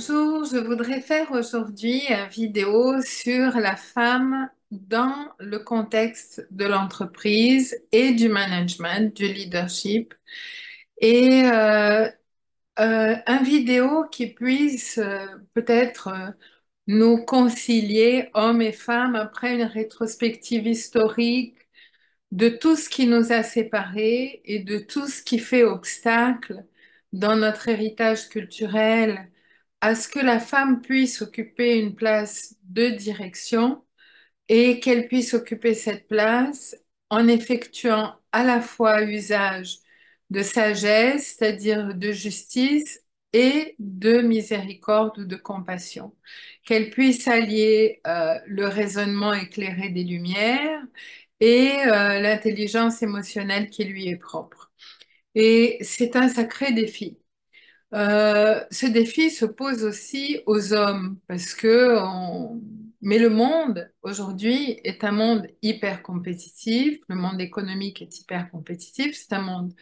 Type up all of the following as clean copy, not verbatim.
Bonjour, je voudrais faire aujourd'hui une vidéo sur la femme dans le contexte de l'entreprise et du management, du leadership, et un vidéo qui puisse peut-être nous concilier, hommes et femmes, après une rétrospective historique de tout ce qui nous a séparés et de tout ce qui fait obstacle dans notre héritage culturel à ce que la femme puisse occuper une place de direction et qu'elle puisse occuper cette place en effectuant à la fois usage de sagesse, c'est-à-dire de justice, et de miséricorde ou de compassion. Qu'elle puisse allier le raisonnement éclairé des Lumières et l'intelligence émotionnelle qui lui est propre. Et c'est un sacré défi. Ce défi se pose aussi aux hommes parce que mais le monde aujourd'hui est un monde hyper compétitif, le monde économique est hyper compétitif, c'est un monde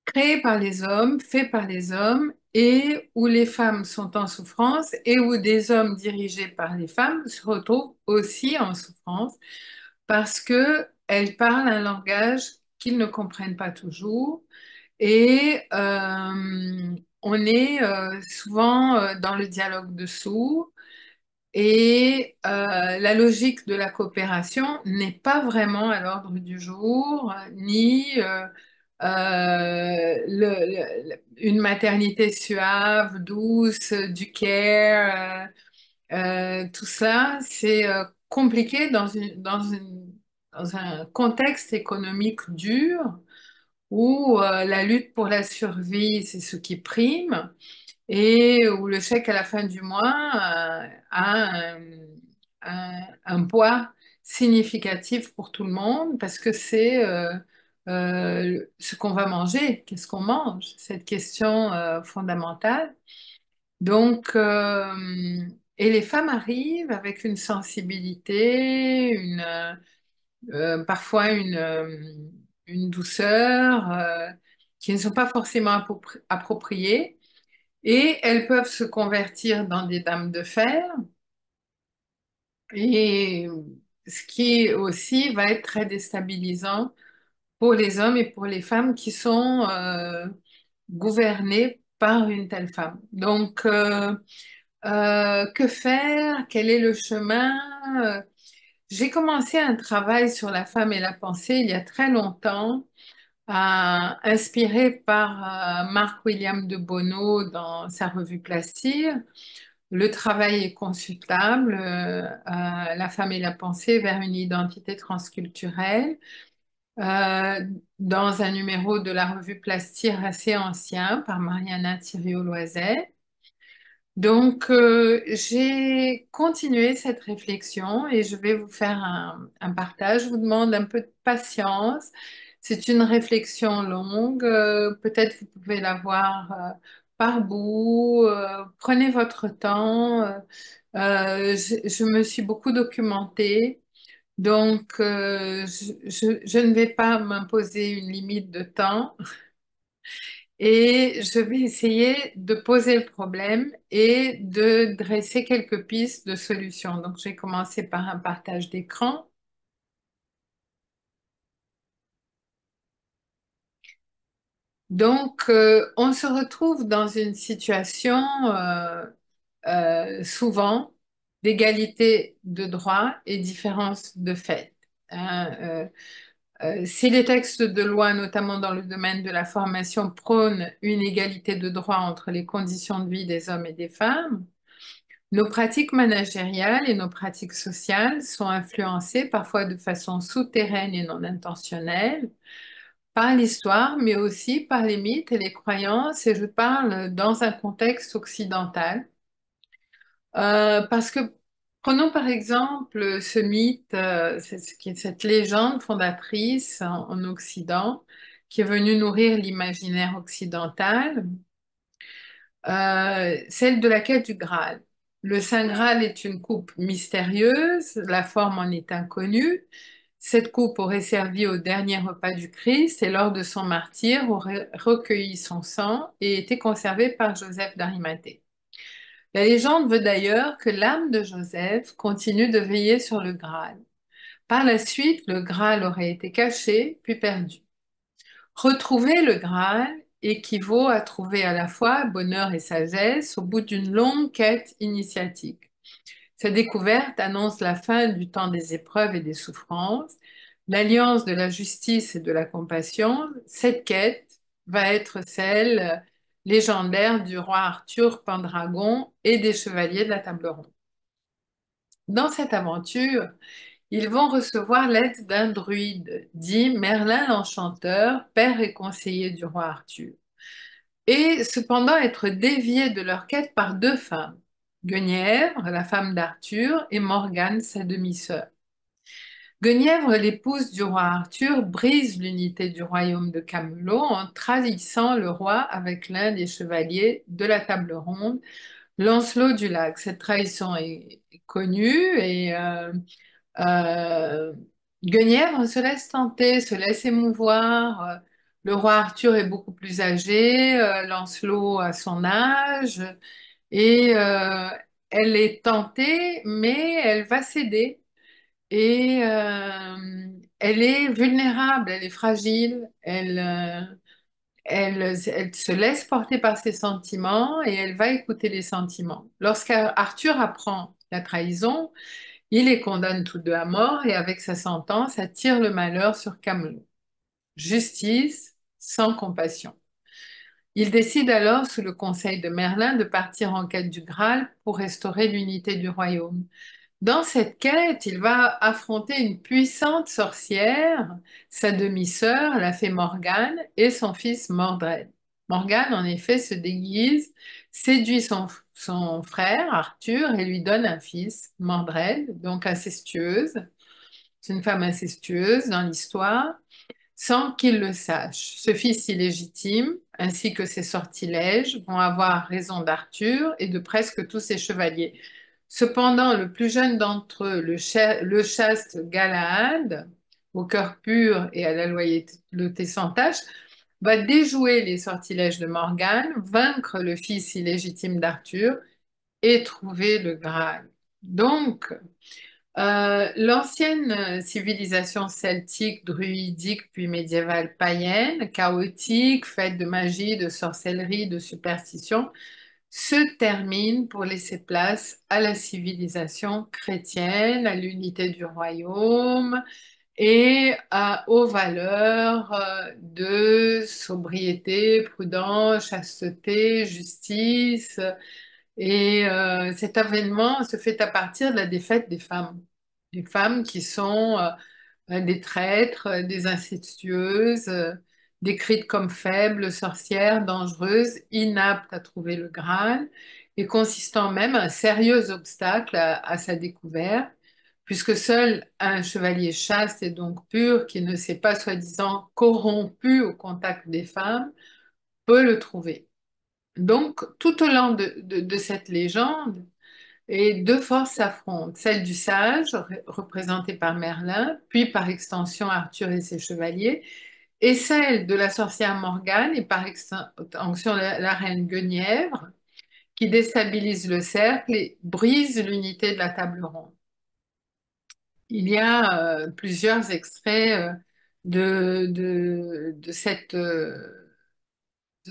créé par les hommes, fait par les hommes et où les femmes sont en souffrance et où des hommes dirigés par les femmes se retrouvent aussi en souffrance parce que elles parlent un langage qu'ils ne comprennent pas toujours et on est souvent dans le dialogue de sourds et la logique de la coopération n'est pas vraiment à l'ordre du jour, ni une maternité suave, douce, du care, tout cela, c'est compliqué dans un contexte économique dur où la lutte pour la survie, c'est ce qui prime, et où le chèque à la fin du mois a un poids significatif pour tout le monde, parce que c'est ce qu'on va manger, qu'est-ce qu'on mange, cette question fondamentale. Donc, et les femmes arrivent avec une sensibilité, parfois une douceur qui ne sont pas forcément appropriées et elles peuvent se convertir dans des dames de fer et ce qui aussi va être très déstabilisant pour les hommes et pour les femmes qui sont gouvernés par une telle femme. Donc, que faire? Quel est le chemin? Euh, J'ai commencé un travail sur la femme et la pensée il y a très longtemps, inspiré par Marc William de Bono dans sa revue Plastir. Le travail est consultable, La femme et la pensée vers une identité transculturelle, euh, dans un numéro de la revue Plastir assez ancien par Mariana Thiriot-Loiset. Donc, j'ai continué cette réflexion et je vais vous faire un partage. Je vous demande un peu de patience. C'est une réflexion longue. Peut-être vous pouvez la voir par bout. Prenez votre temps. Je me suis beaucoup documentée. Donc, je ne vais pas m'imposer une limite de temps. Et je vais essayer de poser le problème et de dresser quelques pistes de solutions. Donc, j'ai commencé par un partage d'écran. Donc, on se retrouve dans une situation souvent d'égalité de droit et différence de fait. Hein. Si les textes de loi, notamment dans le domaine de la formation, prônent une égalité de droit entre les conditions de vie des hommes et des femmes, nos pratiques managériales et nos pratiques sociales sont influencées parfois de façon souterraine et non intentionnelle par l'histoire, mais aussi par les mythes et les croyances, et je parle dans un contexte occidental. Parce que prenons par exemple ce mythe, cette légende fondatrice en Occident, qui est venue nourrir l'imaginaire occidental, celle de la quête du Graal. Le Saint Graal est une coupe mystérieuse, la forme en est inconnue. Cette coupe aurait servi au dernier repas du Christ et lors de son martyre aurait recueilli son sang et été conservée par Joseph d'Arimathée. La légende veut d'ailleurs que l'âme de Joseph continue de veiller sur le Graal. Par la suite, le Graal aurait été caché, puis perdu. Retrouver le Graal équivaut à trouver à la fois bonheur et sagesse au bout d'une longue quête initiatique. Cette découverte annonce la fin du temps des épreuves et des souffrances, l'alliance de la justice et de la compassion. Cette quête va être celle légendaire du roi Arthur Pendragon et des chevaliers de la Table Ronde. Dans cette aventure, ils vont recevoir l'aide d'un druide, dit Merlin l'Enchanteur, père et conseiller du roi Arthur, et cependant être déviés de leur quête par deux femmes, Guenièvre, la femme d'Arthur, et Morgane, sa demi-sœur. Guenièvre, l'épouse du roi Arthur, brise l'unité du royaume de Camelot en trahissant le roi avec l'un des chevaliers de la table ronde, Lancelot du Lac. Cette trahison est connue et euh, Guenièvre se laisse tenter, se laisse émouvoir. Le roi Arthur est beaucoup plus âgé, Lancelot a son âge, et elle est tentée, mais elle va céder. Et elle est vulnérable, elle est fragile, elle se laisse porter par ses sentiments et elle va écouter les sentiments. Lorsqu'Arthur apprend la trahison, il les condamne tous deux à mort et avec sa sentence attire le malheur sur Camelot. Justice sans compassion. Il décide alors, sous le conseil de Merlin, de partir en quête du Graal pour restaurer l'unité du royaume. Dans cette quête, il va affronter une puissante sorcière, sa demi-sœur, la fée Morgane, et son fils Mordred. Morgane, en effet, se déguise, séduit son frère Arthur et lui donne un fils, Mordred, donc incestueuse. C'est une femme incestueuse dans l'histoire, sans qu'il le sache. Ce fils illégitime, ainsi que ses sortilèges, vont avoir raison d'Arthur et de presque tous ses chevaliers. Cependant, le plus jeune d'entre eux, le chaste Galahad, au cœur pur et à la loyauté sans tache, va déjouer les sortilèges de Morgane, vaincre le fils illégitime d'Arthur et trouver le Graal. Donc, l'ancienne civilisation celtique, druidique, puis médiévale païenne, chaotique, faite de magie, de sorcellerie, de superstition, se termine pour laisser place à la civilisation chrétienne, à l'unité du royaume et aux valeurs de sobriété, prudence, chasteté, justice. Et cet avènement se fait à partir de la défaite des femmes qui sont des traîtres, des incestueuses, décrites comme faibles, sorcières, dangereuses, inaptes à trouver le Graal, et consistant même un sérieux obstacle à sa découverte, puisque seul un chevalier chaste et donc pur, qui ne s'est pas soi-disant corrompu au contact des femmes, peut le trouver. Donc, tout au long de cette légende, et deux forces s'affrontent, celle du sage, représentée par Merlin, puis par extension Arthur et ses chevaliers, et celle de la sorcière Morgane, et par extension la reine Guenièvre, qui déstabilise le cercle et brise l'unité de la table ronde. Il y a plusieurs extraits de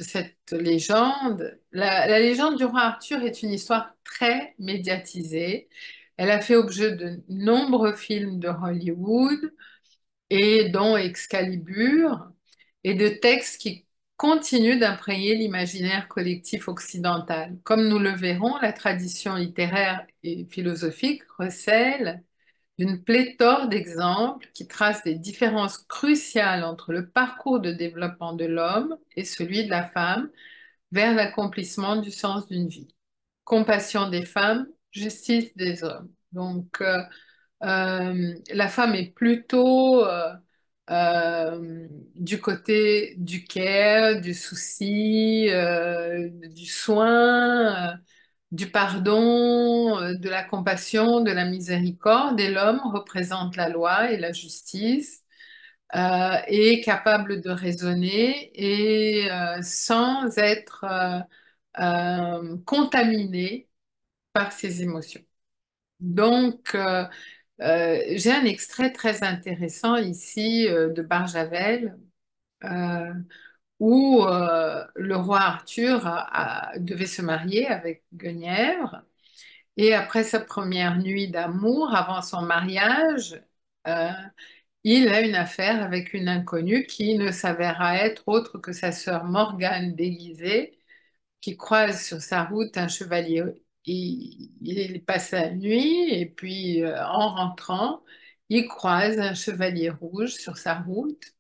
cette légende. La légende du roi Arthur est une histoire très médiatisée. Elle a fait objet de nombreux films de Hollywood, et dont Excalibur, et de textes qui continuent d'imprégner l'imaginaire collectif occidental. Comme nous le verrons, la tradition littéraire et philosophique recèle une pléthore d'exemples qui tracent des différences cruciales entre le parcours de développement de l'homme et celui de la femme vers l'accomplissement du sens d'une vie. Compassion des femmes, justice des hommes. Donc, la femme est plutôt du côté du care, du souci, du soin, du pardon, de la compassion, de la miséricorde, et l'homme représente la loi et la justice, est capable de raisonner et sans être contaminé par ses émotions. Donc, j'ai un extrait très intéressant ici de Barjavel, euh, où le roi Arthur devait se marier avec Guenièvre. Et après sa première nuit d'amour, avant son mariage, euh, il a une affaire avec une inconnue qui ne s'avéra être autre que sa sœur Morgane déguisée, qui croise sur sa route un chevalier. Il passe la nuit et puis en rentrant, il croise un chevalier rouge sur sa route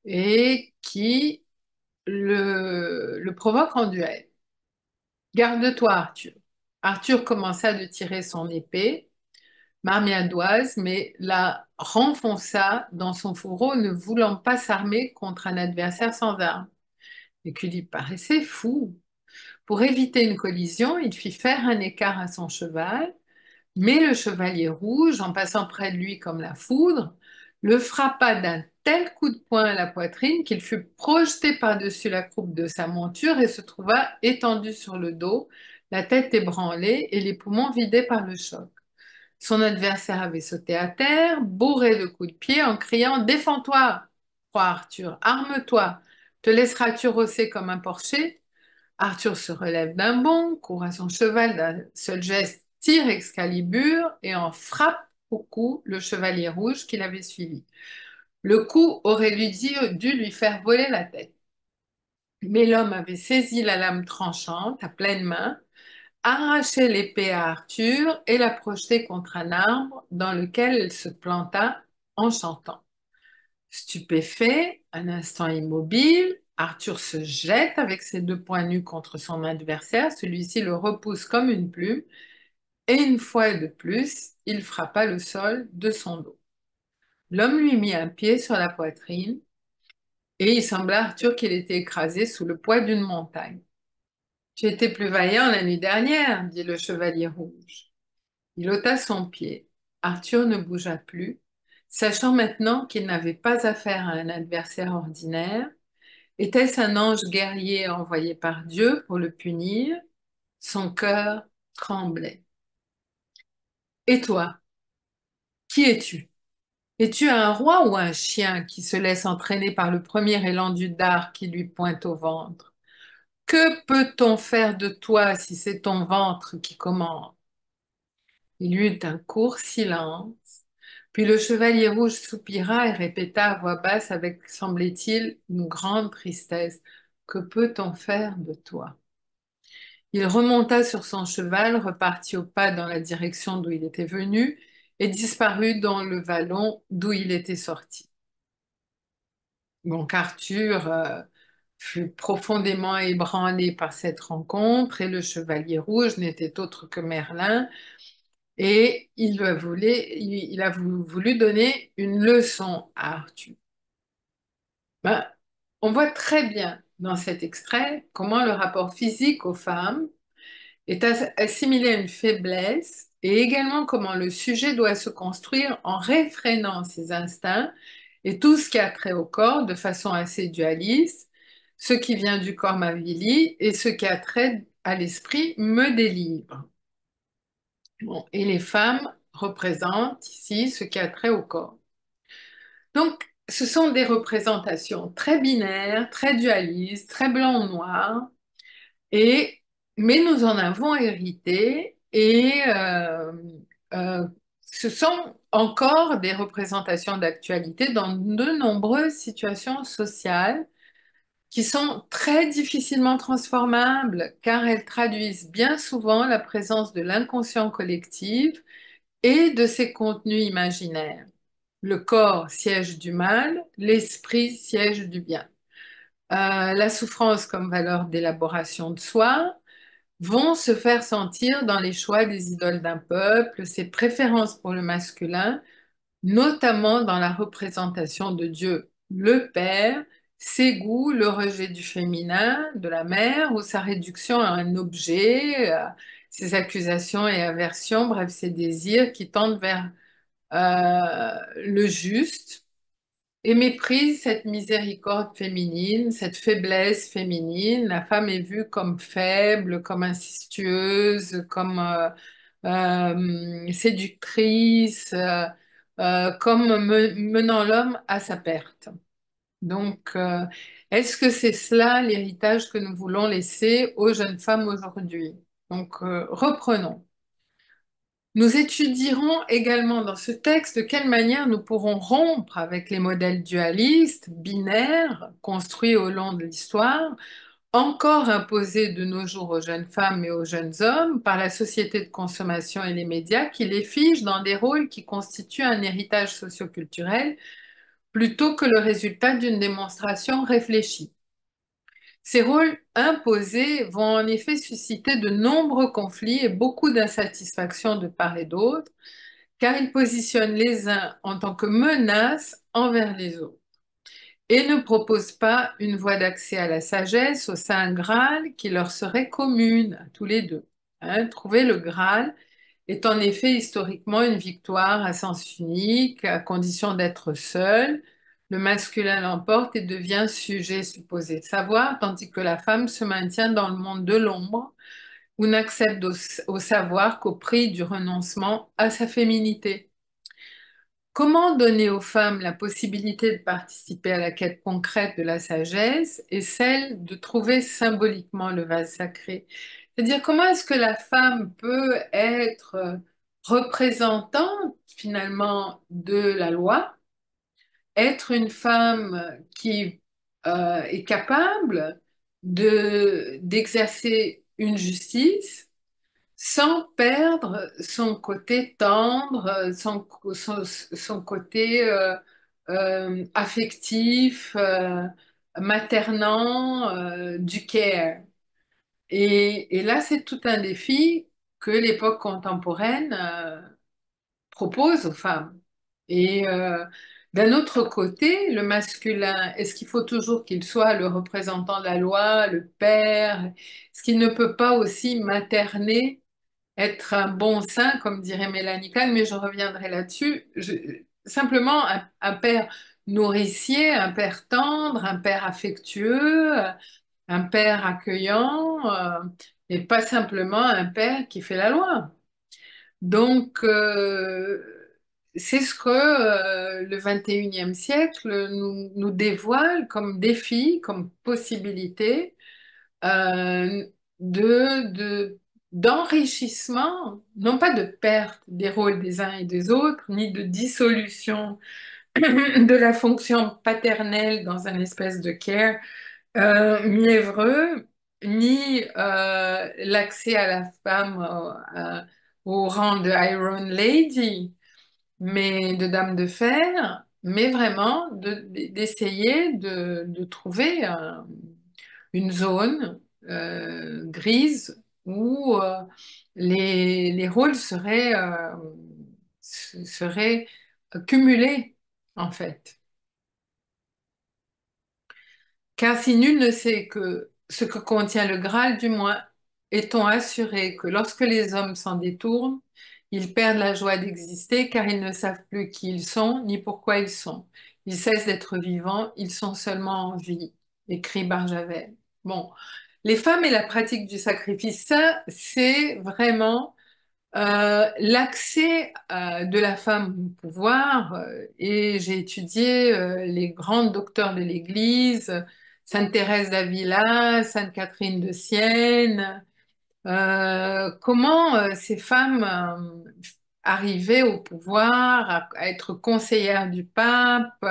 et qui le provoque en duel. Garde-toi, Arthur. Arthur commença de tirer son épée marmiadoise, mais la renfonça dans son fourreau, ne voulant pas s'armer contre un adversaire sans armes, et qui lui paraissait fou. Pour éviter une collision, il fit faire un écart à son cheval, mais le chevalier rouge, en passant près de lui comme la foudre, le frappa d'un tel coup de poing à la poitrine qu'il fut projeté par-dessus la croupe de sa monture et se trouva étendu sur le dos, la tête ébranlée et les poumons vidés par le choc. Son adversaire avait sauté à terre, bourré de coups de pied, en criant «Défends-toi, roi Arthur, arme-toi, te laisseras-tu rosser comme un porcher?» Arthur se relève d'un bond, court à son cheval d'un seul geste, tire Excalibur et en frappe au cou le chevalier rouge qui l'avait suivi. Le coup aurait dû lui faire voler la tête. Mais l'homme avait saisi la lame tranchante à pleine main, arraché l'épée à Arthur et l'a projetée contre un arbre dans lequel elle se planta en chantant. Stupéfait, un instant immobile, Arthur se jette avec ses deux poings nus contre son adversaire. Celui-ci le repousse comme une plume et une fois de plus, il frappa le sol de son dos. L'homme lui mit un pied sur la poitrine et il sembla à Arthur qu'il était écrasé sous le poids d'une montagne. Tu étais plus vaillant la nuit dernière, dit le chevalier rouge. Il ôta son pied. Arthur ne bougea plus, sachant maintenant qu'il n'avait pas affaire à un adversaire ordinaire. Était-ce un ange guerrier envoyé par Dieu pour le punir? Son cœur tremblait. Et toi, qui es-tu? Es-tu un roi ou un chien qui se laisse entraîner par le premier élan du dard qui lui pointe au ventre? Que peut-on faire de toi si c'est ton ventre qui commande? Il y eut un court silence, puis le chevalier rouge soupira et répéta à voix basse avec, semblait-il, une grande tristesse. Que peut-on faire de toi? Il remonta sur son cheval, repartit au pas dans la direction d'où il était venu et disparut dans le vallon d'où il était sorti. Donc Arthur fut profondément ébranlé par cette rencontre et le chevalier rouge n'était autre que Merlin et il a voulu donner une leçon à Arthur. Ben, on voit très bien dans cet extrait comment le rapport physique aux femmes est assimilé à une faiblesse et également comment le sujet doit se construire en réfrénant ses instincts et tout ce qui a trait au corps de façon assez dualiste. Ce qui vient du corps m'avilit et ce qui a trait à l'esprit me délivre. Bon, et les femmes représentent ici ce qui a trait au corps. Donc, ce sont des représentations très binaires, très dualistes, très blanc ou noir, et, mais nous en avons hérité et ce sont encore des représentations d'actualité dans de nombreuses situations sociales qui sont très difficilement transformables car elles traduisent bien souvent la présence de l'inconscient collectif et de ses contenus imaginaires. Le corps siège du mal, l'esprit siège du bien. La souffrance comme valeur d'élaboration de soi vont se faire sentir dans les choix des idoles d'un peuple, ses préférences pour le masculin, notamment dans la représentation de Dieu, le Père, ses goûts, le rejet du féminin, de la mère, ou sa réduction à un objet, ses accusations et aversions, bref, ses désirs qui tendent vers le juste et méprise cette miséricorde féminine, cette faiblesse féminine. La femme est vue comme faible, comme incestueuse, comme séductrice, comme menant l'homme à sa perte. Donc, est-ce que c'est cela l'héritage que nous voulons laisser aux jeunes femmes aujourd'hui? Donc, reprenons. Nous étudierons également dans ce texte de quelle manière nous pourrons rompre avec les modèles dualistes, binaires, construits au long de l'histoire, encore imposés de nos jours aux jeunes femmes et aux jeunes hommes par la société de consommation et les médias qui les figent dans des rôles qui constituent un héritage socioculturel plutôt que le résultat d'une démonstration réfléchie. Ces rôles imposés vont en effet susciter de nombreux conflits et beaucoup d'insatisfaction de part et d'autre, car ils positionnent les uns en tant que menace envers les autres et ne proposent pas une voie d'accès à la sagesse, au Saint Graal qui leur serait commune à tous les deux. Hein, trouver le Graal est en effet historiquement une victoire à sens unique, à condition d'être seul. Le masculin l'emporte et devient sujet supposé de savoir, tandis que la femme se maintient dans le monde de l'ombre, où n'accède au savoir qu'au prix du renoncement à sa féminité. Comment donner aux femmes la possibilité de participer à la quête concrète de la sagesse et celle de trouver symboliquement le vase sacré? C'est-à-dire, comment est-ce que la femme peut être représentante finalement de la loi, être une femme qui est capable d'exercer une justice sans perdre son côté tendre, son côté affectif, maternant, du care. Et là, c'est tout un défi que l'époque contemporaine propose aux femmes. Et d'un autre côté, le masculin, est-ce qu'il faut toujours qu'il soit le représentant de la loi, le père? Est-ce qu'il ne peut pas aussi materner, être un bon saint, comme dirait Mélanie Kahn, mais je reviendrai là-dessus. Simplement un père nourricier, un père tendre, un père affectueux, un père accueillant, et pas simplement un père qui fait la loi. Donc, c'est ce que le 21e siècle nous dévoile comme défi, comme possibilité euh, d'enrichissement, non pas de perte des rôles des uns et des autres, ni de dissolution de la fonction paternelle dans un espèce de care mièvreux, ni l'accès à la femme au rang de Iron Lady, mais de dame de fer, mais vraiment d'essayer de trouver une zone grise où les rôles seraient cumulés, en fait. Car si nul ne sait que ce que contient le Graal, du moins est-on assuré que lorsque les hommes s'en détournent, ils perdent la joie d'exister car ils ne savent plus qui ils sont ni pourquoi ils sont. Ils cessent d'être vivants, ils sont seulement en vie, écrit Barjavel. Bon, les femmes et la pratique du sacrifice, ça, c'est vraiment l'accès de la femme au pouvoir, et j'ai étudié les grandes docteurs de l'Église, Sainte Thérèse d'Avila, Sainte Catherine de Sienne, comment ces femmes arrivaient au pouvoir, à être conseillères du pape,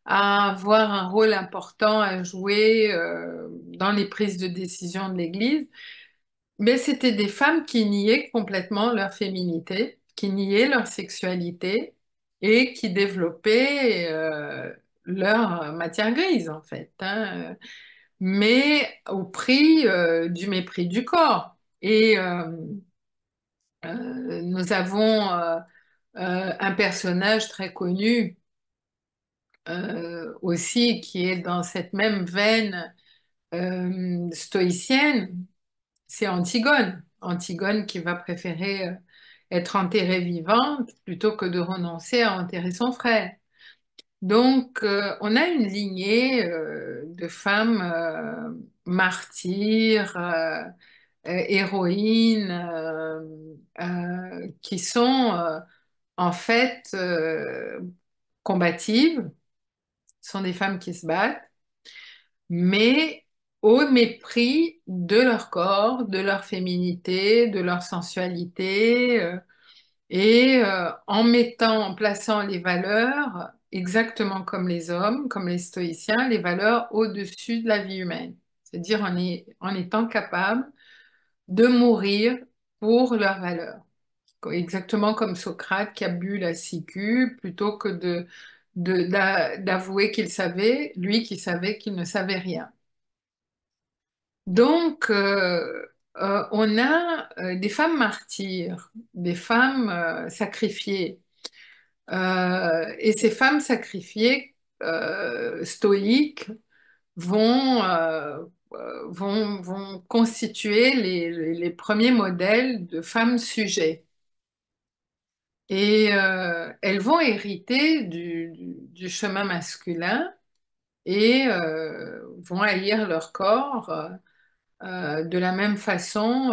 à avoir un rôle important à jouer dans les prises de décision de l'Église. Mais c'était des femmes qui niaient complètement leur féminité, qui niaient leur sexualité et qui développaient leur matière grise, en fait, hein, mais au prix du mépris du corps. Et nous avons un personnage très connu aussi qui est dans cette même veine stoïcienne. C'est Antigone. Antigone qui va préférer être enterrée vivante plutôt que de renoncer à enterrer son frère. Donc, on a une lignée de femmes martyrs, héroïnes, qui sont en fait combatives, sont des femmes qui se battent, mais au mépris de leur corps, de leur féminité, de leur sensualité, en mettant, en plaçant les valeurs exactement comme les hommes, comme les stoïciens, les valeurs au-dessus de la vie humaine. C'est-à-dire en étant capable de mourir pour leurs valeurs. Exactement comme Socrate qui a bu la ciguë plutôt que d'avouer qu'il savait, lui qui savait qu'il ne savait rien. Donc, on a des femmes martyrs, des femmes sacrifiées. Et ces femmes sacrifiées, stoïques, vont constituer les premiers modèles de femmes sujets. Et elles vont hériter du chemin masculin et vont haïr leur corps de la même façon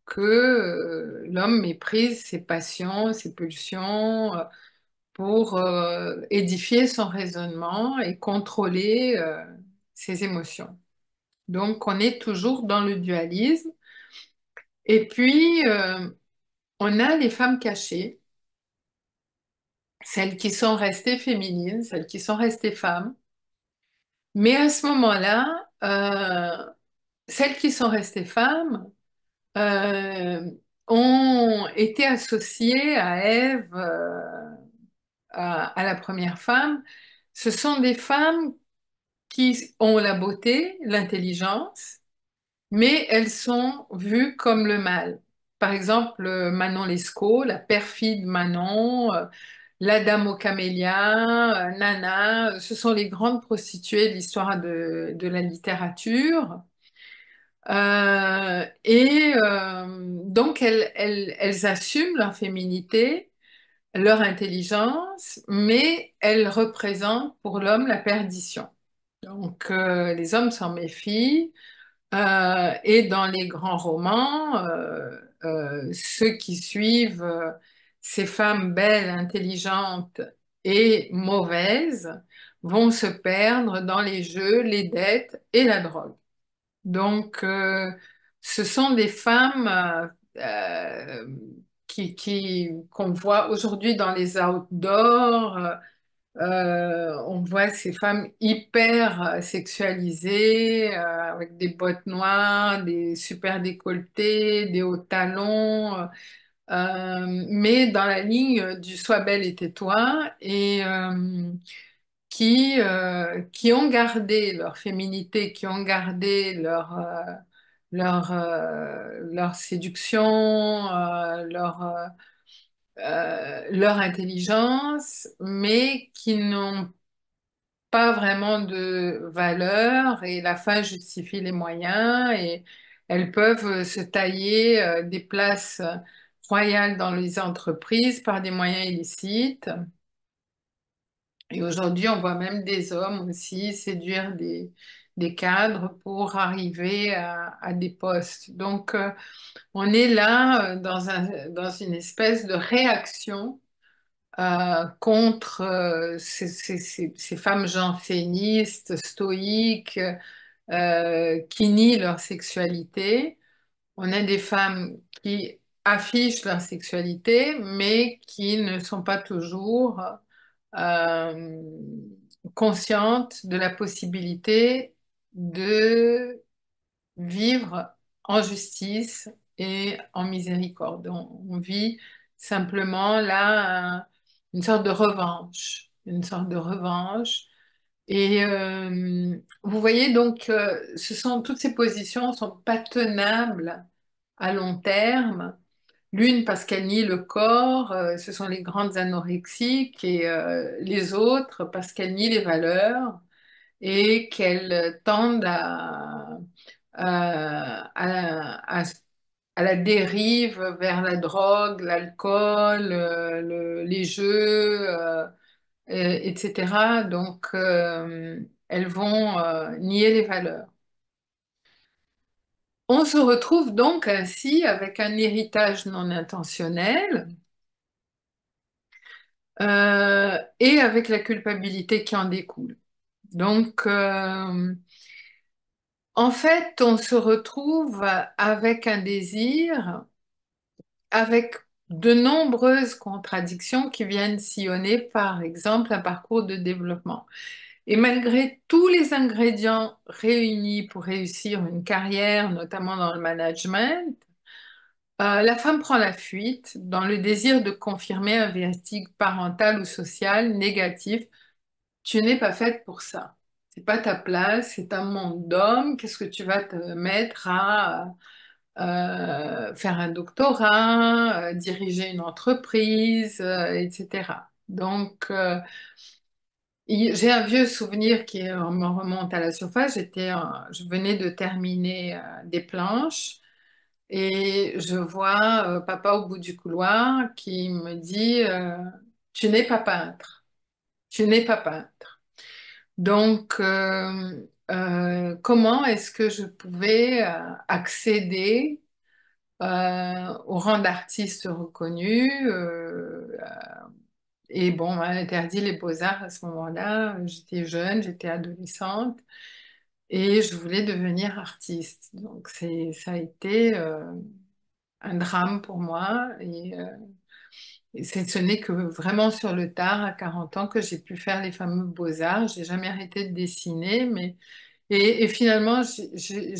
que l'homme méprise ses passions, ses pulsions, pour édifier son raisonnement et contrôler ses émotions. Donc, on est toujours dans le dualisme. Et puis, on a les femmes cachées, celles qui sont restées féminines, celles qui sont restées femmes. Mais à ce moment-là, celles qui sont restées femmes euh, ont été associées à Ève, à la première femme. Ce sont des femmes qui ont la beauté, l'intelligence, mais elles sont vues comme le mal. Par exemple, Manon Lescaut, la perfide Manon, la dame aux camélias, Nana, ce sont les grandes prostituées de l'histoire de la littérature. Donc, elles assument leur féminité, leur intelligence, mais elles représentent pour l'homme la perdition. Donc, les hommes s'en méfient. Et dans les grands romans, ceux qui suivent ces femmes belles, intelligentes et mauvaises vont se perdre dans les jeux, les dettes et la drogue. Donc, ce sont des femmes qu'on voit aujourd'hui dans les outdoors. On voit ces femmes hyper sexualisées, avec des bottes noires, des super décolletés, des hauts talons, mais dans la ligne du sois belle et tais-toi, et qui ont gardé leur féminité, qui ont gardé leur séduction, leur intelligence, mais qui n'ont pas vraiment de valeur et la fin justifie les moyens et elles peuvent se tailler des places royales dans les entreprises par des moyens illicites. Et aujourd'hui, on voit même des hommes aussi séduire des cadres pour arriver à des postes. Donc, on est là dans une espèce de réaction contre ces femmes jansénistes, stoïques, qui nient leur sexualité. On a des femmes qui affichent leur sexualité, mais qui ne sont pas toujours euh, conscientes de la possibilité de vivre en justice et en miséricorde. On vit simplement là une sorte de revanche, une sorte de revanche. Et vous voyez donc, toutes ces positions sont pas tenables à long terme. L'une parce qu'elle nie le corps, ce sont les grandes anorexiques, et les autres parce qu'elles nient les valeurs et qu'elles tendent à à la dérive vers la drogue, l'alcool, les jeux, etc. Donc, elles vont nier les valeurs. On se retrouve donc ainsi avec un héritage non intentionnel et avec la culpabilité qui en découle. Donc, en fait, on se retrouve avec un désir, avec de nombreuses contradictions qui viennent sillonner, par exemple, un parcours de développement. Et malgré tous les ingrédients réunis pour réussir une carrière, notamment dans le management, la femme prend la fuite dans le désir de confirmer un verdict parental ou social négatif. Tu n'es pas faite pour ça. C'est pas ta place, c'est un monde d'hommes. Qu'est-ce que tu vas te mettre à faire un doctorat, diriger une entreprise, etc. Donc, j'ai un vieux souvenir qui me remonte à la surface. Je venais de terminer des planches et je vois papa au bout du couloir qui me dit tu n'es pas peintre, tu n'es pas peintre. Donc, comment est-ce que je pouvais accéder au rang d'artiste reconnu et bon, on m'a interdit les beaux-arts à ce moment-là. J'étais jeune, j'étais adolescente et je voulais devenir artiste. Donc, ça a été un drame pour moi et ce n'est que vraiment sur le tard, à 40 ans, que j'ai pu faire les fameux beaux-arts. J'ai jamais arrêté de dessiner, mais et finalement, j'ai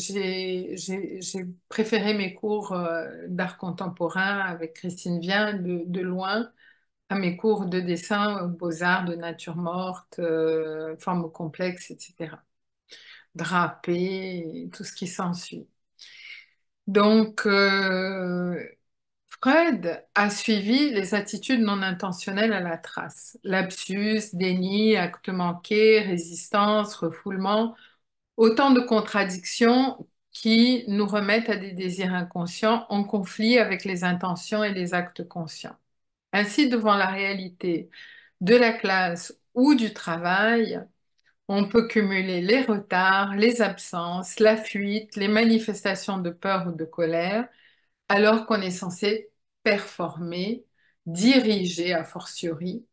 préféré mes cours d'art contemporain avec Christine Vien de loin à mes cours de dessin aux beaux-arts, de nature morte, formes complexes, etc. Drapé, tout ce qui s'ensuit. Donc, Freud a suivi les attitudes non intentionnelles à la trace. Lapsus, déni, acte manqué, résistance, refoulement, autant de contradictions qui nous remettent à des désirs inconscients en conflit avec les intentions et les actes conscients. Ainsi, devant la réalité de la classe ou du travail, on peut cumuler les retards, les absences, la fuite, les manifestations de peur ou de colère, alors qu'on est censé performer, diriger a fortiori.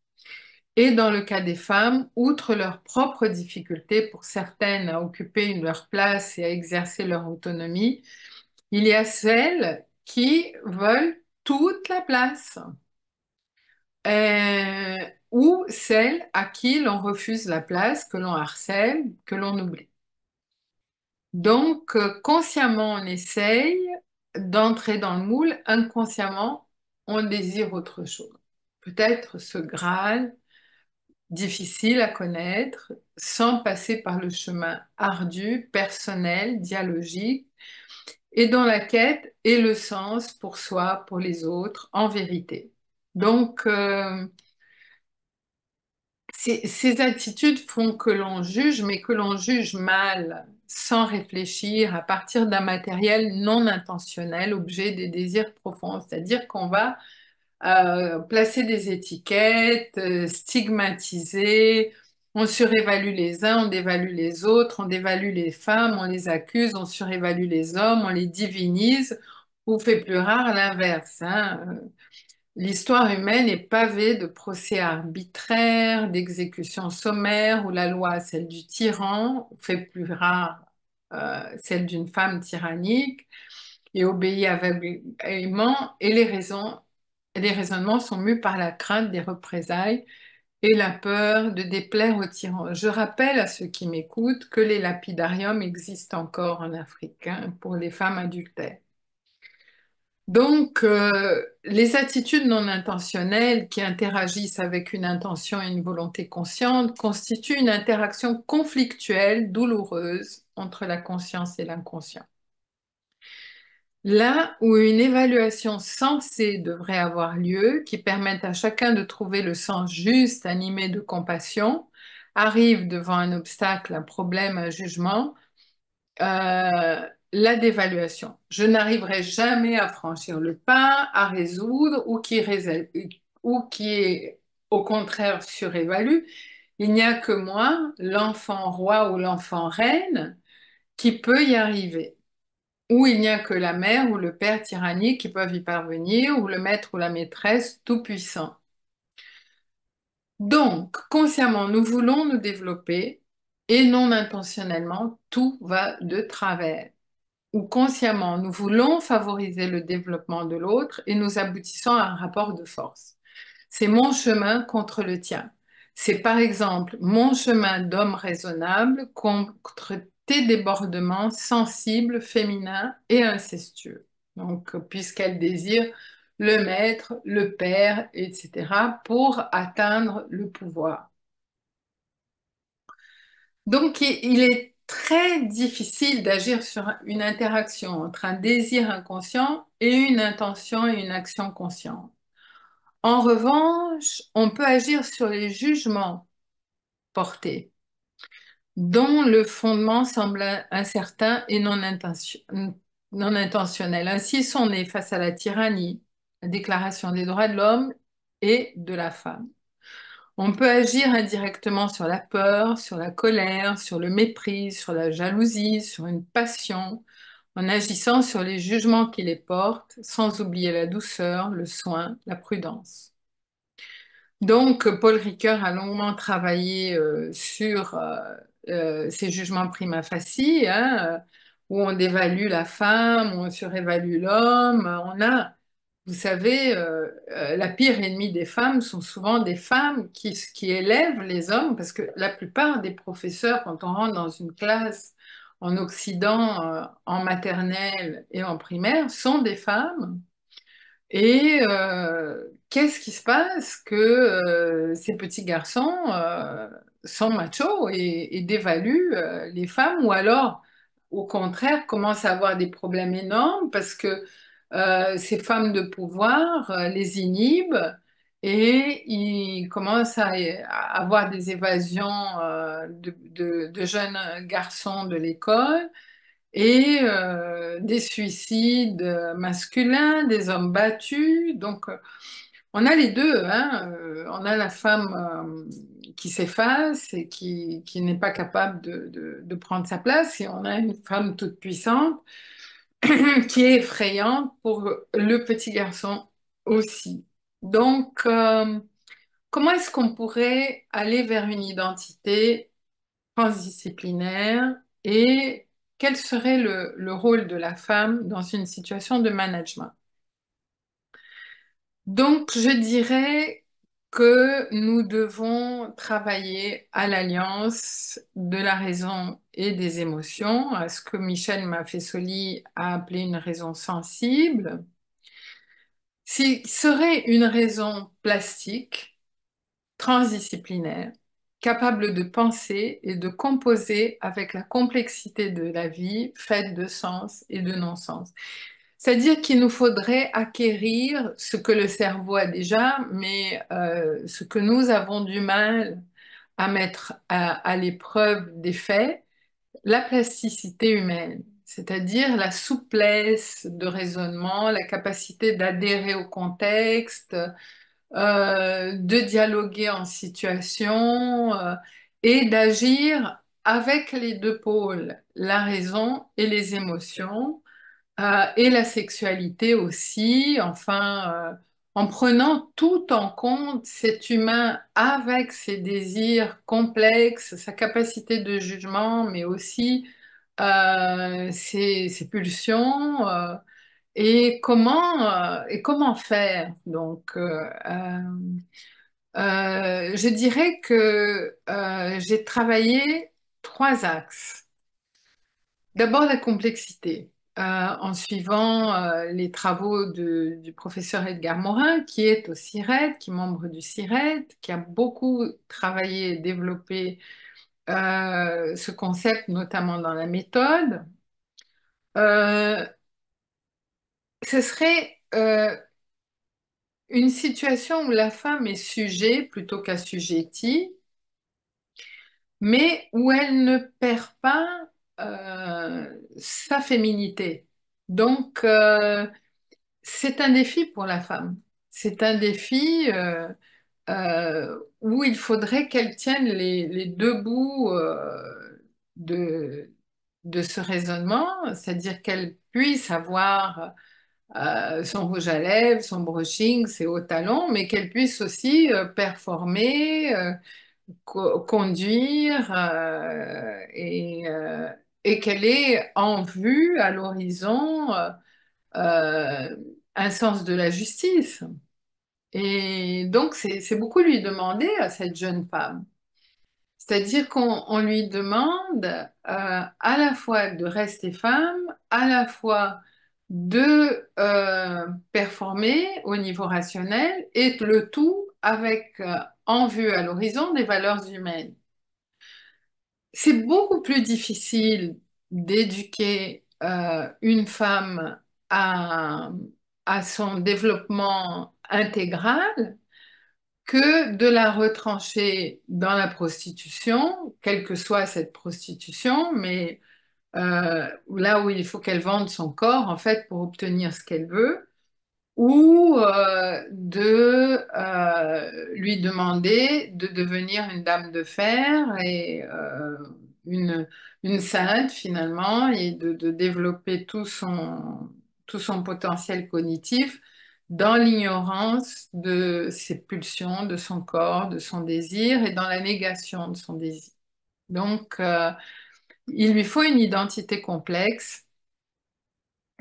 Et dans le cas des femmes, outre leurs propres difficultés pour certaines à occuper leur place et à exercer leur autonomie, il y a celles qui veulent toute la place euh, ou celles à qui l'on refuse la place, que l'on harcèle, que l'on oublie. Donc, consciemment, on essaye d'entrer dans le moule, inconsciemment, on désire autre chose. Peut-être ce Graal difficile à connaître, sans passer par le chemin ardu, personnel, dialogique, et dont la quête est le sens pour soi, pour les autres, en vérité. Donc, ces attitudes font que l'on juge, mais que l'on juge mal, sans réfléchir, à partir d'un matériel non intentionnel, objet des désirs profonds. C'est-à-dire qu'on va placer des étiquettes, stigmatiser, on surévalue les uns, on dévalue les autres, on dévalue les femmes, on les accuse, on surévalue les hommes, on les divinise, ou fait plus rare l'inverse, hein. L'histoire humaine est pavée de procès arbitraires, d'exécutions sommaires où la loi, celle du tyran, fait plus rare celle d'une femme tyrannique et obéit aveuglément, et les raisonnements sont mus par la crainte des représailles et la peur de déplaire aux tyrans. Je rappelle à ceux qui m'écoutent que les lapidariums existent encore en Afrique, hein, pour les femmes adultères. Donc, les attitudes non intentionnelles qui interagissent avec une intention et une volonté consciente constituent une interaction conflictuelle, douloureuse entre la conscience et l'inconscient. Là où une évaluation sensée devrait avoir lieu, qui permette à chacun de trouver le sens juste, animé de compassion, arrive devant un obstacle, un problème, un jugement, la dévaluation. Je n'arriverai jamais à franchir le pas, à résoudre ou qui au contraire surévalue, il n'y a que moi, l'enfant roi ou l'enfant reine, qui peut y arriver. Ou il n'y a que la mère ou le père tyrannique qui peuvent y parvenir, ou le maître ou la maîtresse tout-puissant. Donc, consciemment, nous voulons nous développer et non intentionnellement, tout va de travers. Ou consciemment, nous voulons favoriser le développement de l'autre et nous aboutissons à un rapport de force. C'est mon chemin contre le tien. C'est par exemple mon chemin d'homme raisonnable contre tes débordements sensibles, féminins et incestueux. Donc, puisqu'elle désire le maître, le père, etc., pour atteindre le pouvoir. Donc, il est très difficile d'agir sur une interaction entre un désir inconscient et une intention et une action consciente. En revanche, on peut agir sur les jugements portés, dont le fondement semble incertain et non intentionnel. Ainsi sont nés face à la tyrannie, la Déclaration des droits de l'homme et de la femme. On peut agir indirectement sur la peur, sur la colère, sur le mépris, sur la jalousie, sur une passion, en agissant sur les jugements qui les portent, sans oublier la douceur, le soin, la prudence. Donc, Paul Ricoeur a longuement travaillé sur ces jugements prima facie, hein, où on dévalue la femme, où on surévalue l'homme. On a, vous savez, la pire ennemie des femmes sont souvent des femmes qui élèvent les hommes, parce que la plupart des professeurs, quand on rentre dans une classe en Occident, en maternelle et en primaire, sont des femmes. Et qu'est-ce qui se passe que ces petits garçons sont machos et dévaluent les femmes ou alors, au contraire, commencent à avoir des problèmes énormes parce que ces femmes de pouvoir les inhibent et ils commencent à avoir des évasions de jeunes garçons de l'école et des suicides masculins, des hommes battus. Donc, on a les deux, hein. On a la femme qui s'efface et qui n'est pas capable de prendre sa place, et on a une femme toute puissante qui est effrayante pour le petit garçon aussi. Donc, comment est-ce qu'on pourrait aller vers une identité transdisciplinaire et quel serait le rôle de la femme dans une situation de management? Donc, je dirais que nous devons travailler à l'alliance de la raison et des émotions, à ce que Michel Maffesoli a appelé une raison sensible. S'il serait une raison plastique, transdisciplinaire, capable de penser et de composer avec la complexité de la vie, faite de sens et de non-sens. C'est-à-dire qu'il nous faudrait acquérir ce que le cerveau a déjà, mais ce que nous avons du mal à mettre à l'épreuve des faits, la plasticité humaine, c'est-à-dire la souplesse de raisonnement, la capacité d'adhérer au contexte, de dialoguer en situation et d'agir avec les deux pôles, la raison et les émotions, et la sexualité aussi, enfin, en prenant tout en compte cet humain avec ses désirs complexes, sa capacité de jugement, mais aussi ses pulsions. Et comment faire? Donc, je dirais que j'ai travaillé trois axes. D'abord, la complexité, en suivant les travaux du professeur Edgar Morin, qui est au CIRED, qui est membre du CIRED, qui a beaucoup travaillé et développé ce concept, notamment dans la méthode. Euh, Ce serait une situation où la femme est sujet plutôt qu'assujettie, mais où elle ne perd pas sa féminité. Donc, c'est un défi pour la femme. C'est un défi où il faudrait qu'elle tienne les deux bouts de, de ce raisonnement, c'est-à-dire qu'elle puisse avoir son rouge à lèvres, son brushing, ses hauts talons, mais qu'elle puisse aussi performer, conduire et qu'elle ait en vue, à l'horizon, euh, un sens de la justice. Et donc, c'est beaucoup lui demander à cette jeune femme. C'est-à-dire qu'on lui demande à la fois de rester femme, à la fois de performer au niveau rationnel et le tout avec en vue à l'horizon des valeurs humaines. C'est beaucoup plus difficile d'éduquer une femme à, à son développement intégral que de la retrancher dans la prostitution, quelle que soit cette prostitution, mais là où il faut qu'elle vende son corps, en fait, pour obtenir ce qu'elle veut, ou de lui demander de devenir une dame de fer et une, une sainte finalement, et de développer tout son potentiel cognitif dans l'ignorance de ses pulsions, de son corps, de son désir et dans la négation de son désir. Donc, il lui faut une identité complexe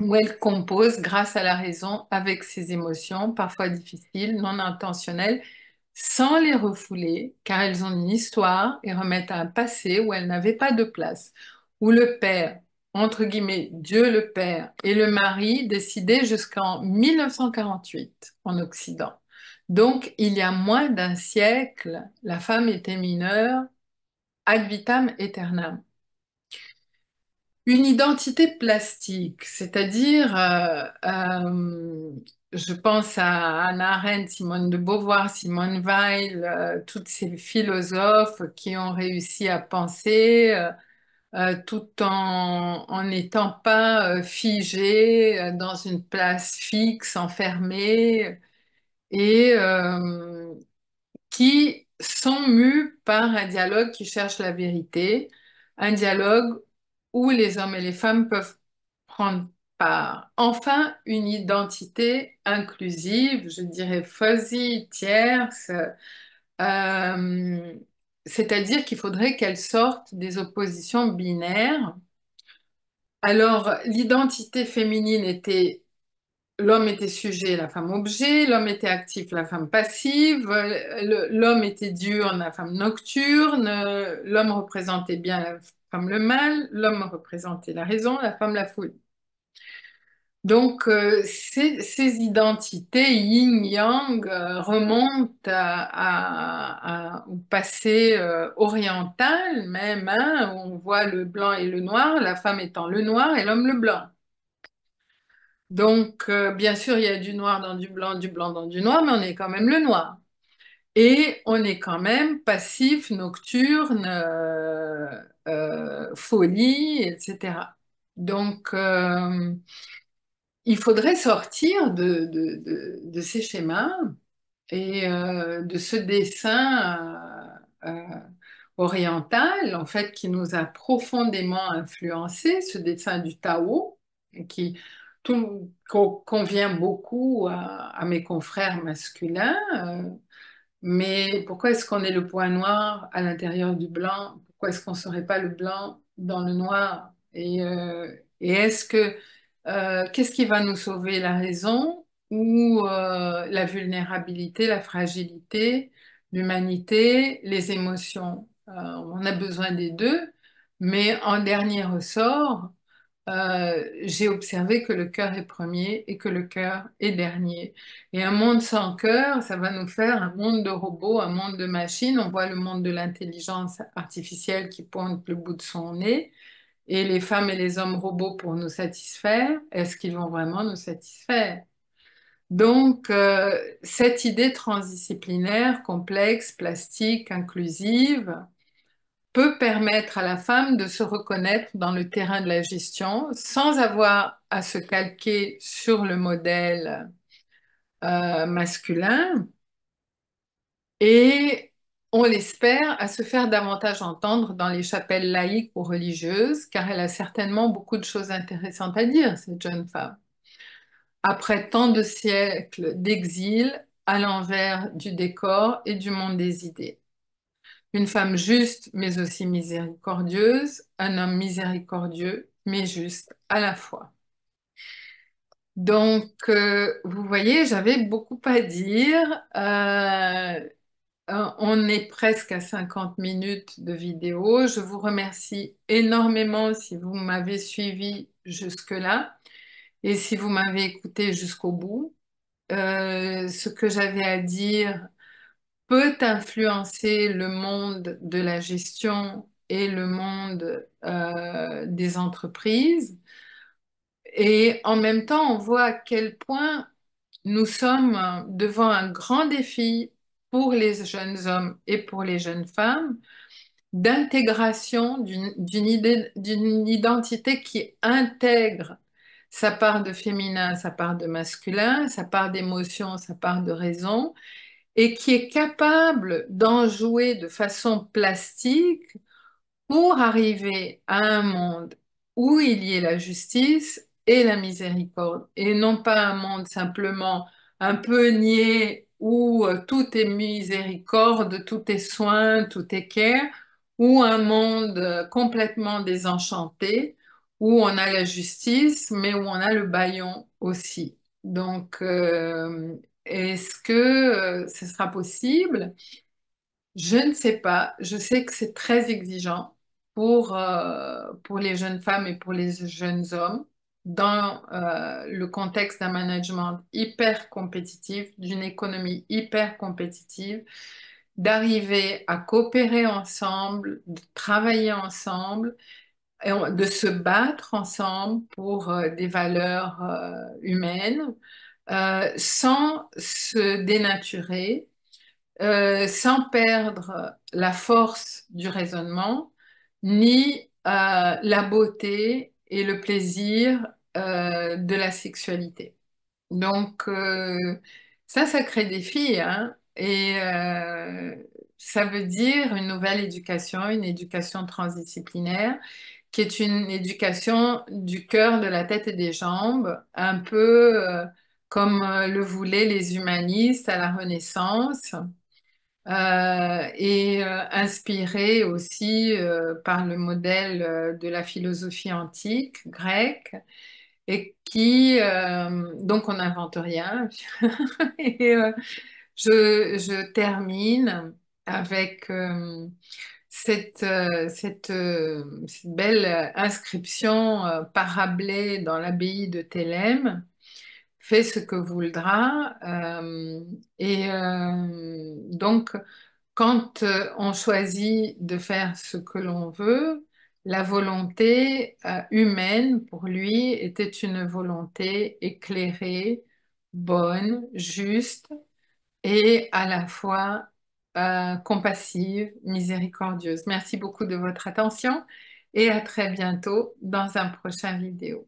où elle compose grâce à la raison avec ses émotions, parfois difficiles, non intentionnelles, sans les refouler, car elles ont une histoire et remettent à un passé où elles n'avaient pas de place, où le père, entre guillemets, Dieu le Père, et le mari décidaient jusqu'en 1948 en Occident. Donc, il y a moins d'un siècle, la femme était mineure ad vitam aeternam. Une identité plastique, c'est-à-dire, je pense à Hannah Arendt, Simone de Beauvoir, Simone Weil, toutes ces philosophes qui ont réussi à penser tout en n'étant pas figés dans une place fixe, enfermée, et qui sont mus par un dialogue qui cherche la vérité, un dialogue où les hommes et les femmes peuvent prendre part. Enfin, une identité inclusive, je dirais fuzzy, tierce, euh, c'est-à-dire qu'il faudrait qu'elle sorte des oppositions binaires. Alors, l'identité féminine était l'homme était sujet, la femme objet, l'homme était actif, la femme passive, l'homme était diurne, la femme nocturne, l'homme représentait bien la femme le mal, l'homme représentait la raison, la femme la folie. Donc, ces identités yin-yang remontent au passé oriental même, hein, où on voit le blanc et le noir, la femme étant le noir et l'homme le blanc. Donc, bien sûr, il y a du noir dans du blanc dans du noir, mais on est quand même le noir. Et on est quand même passif, nocturne, folie, etc. Donc, il faudrait sortir de ces schémas et de ce dessin oriental, en fait, qui nous a profondément influencé, ce dessin du Tao, qui convient beaucoup à mes confrères masculins. Mais pourquoi est-ce qu'on est le point noir à l'intérieur du blanc? Pourquoi est-ce qu'on ne serait pas le blanc dans le noir? Et est-ce que qu'est-ce qui va nous sauver, la raison ou la vulnérabilité, la fragilité, l'humanité, les émotions? On a besoin des deux, mais en dernier ressort, j'ai observé que le cœur est premier et que le cœur est dernier. Et un monde sans cœur, ça va nous faire un monde de robots, un monde de machines. On voit le monde de l'intelligence artificielle qui pointe le bout de son nez. Et les femmes et les hommes robots pour nous satisfaire, est-ce qu'ils vont vraiment nous satisfaire? Donc, cette idée transdisciplinaire, complexe, plastique, inclusive, peut permettre à la femme de se reconnaître dans le terrain de la gestion sans avoir à se calquer sur le modèle masculin, et on l'espère à se faire davantage entendre dans les chapelles laïques ou religieuses, car elle a certainement beaucoup de choses intéressantes à dire, cette jeune femme. Après tant de siècles d'exil à l'envers du décor et du monde des idées. Une femme juste, mais aussi miséricordieuse, un homme miséricordieux, mais juste à la fois. Donc, vous voyez, j'avais beaucoup à dire. On est presque à 50 minutes de vidéo. Je vous remercie énormément si vous m'avez suivi jusque-là et si vous m'avez écouté jusqu'au bout. Ce que j'avais à dire peut influencer le monde de la gestion et le monde des entreprises. Et en même temps, on voit à quel point nous sommes devant un grand défi pour les jeunes hommes et pour les jeunes femmes d'intégration d'une identité qui intègre sa part de féminin, sa part de masculin, sa part d'émotion, sa part de raison, et qui est capable d'en jouer de façon plastique pour arriver à un monde où il y ait la justice et la miséricorde, et non pas un monde simplement un peu niais où tout est miséricorde, tout est soin, tout est care, ou un monde complètement désenchanté où on a la justice, mais où on a le bâillon aussi. Donc, est-ce que ce sera possible? Je ne sais pas. Je sais que c'est très exigeant pour les jeunes femmes et pour les jeunes hommes dans le contexte d'un management hyper compétitif, d'une économie hyper compétitive, d'arriver à coopérer ensemble, de travailler ensemble, de se battre ensemble pour des valeurs humaines, sans se dénaturer, sans perdre la force du raisonnement, ni la beauté et le plaisir de la sexualité. Donc, ça crée des filles, hein, et ça veut dire une nouvelle éducation, une éducation transdisciplinaire, qui est une éducation du cœur, de la tête et des jambes, un peu comme le voulaient les humanistes à la Renaissance et inspiré aussi par le modèle de la philosophie antique grecque et qui, donc on n'invente rien. Et je termine avec cette belle inscription par Rabelais dans l'abbaye de Thélème. Fais ce que voudra. Et donc, quand on choisit de faire ce que l'on veut, la volonté humaine, pour lui, était une volonté éclairée, bonne, juste et à la fois compassive, miséricordieuse. Merci beaucoup de votre attention et à très bientôt dans un prochain vidéo.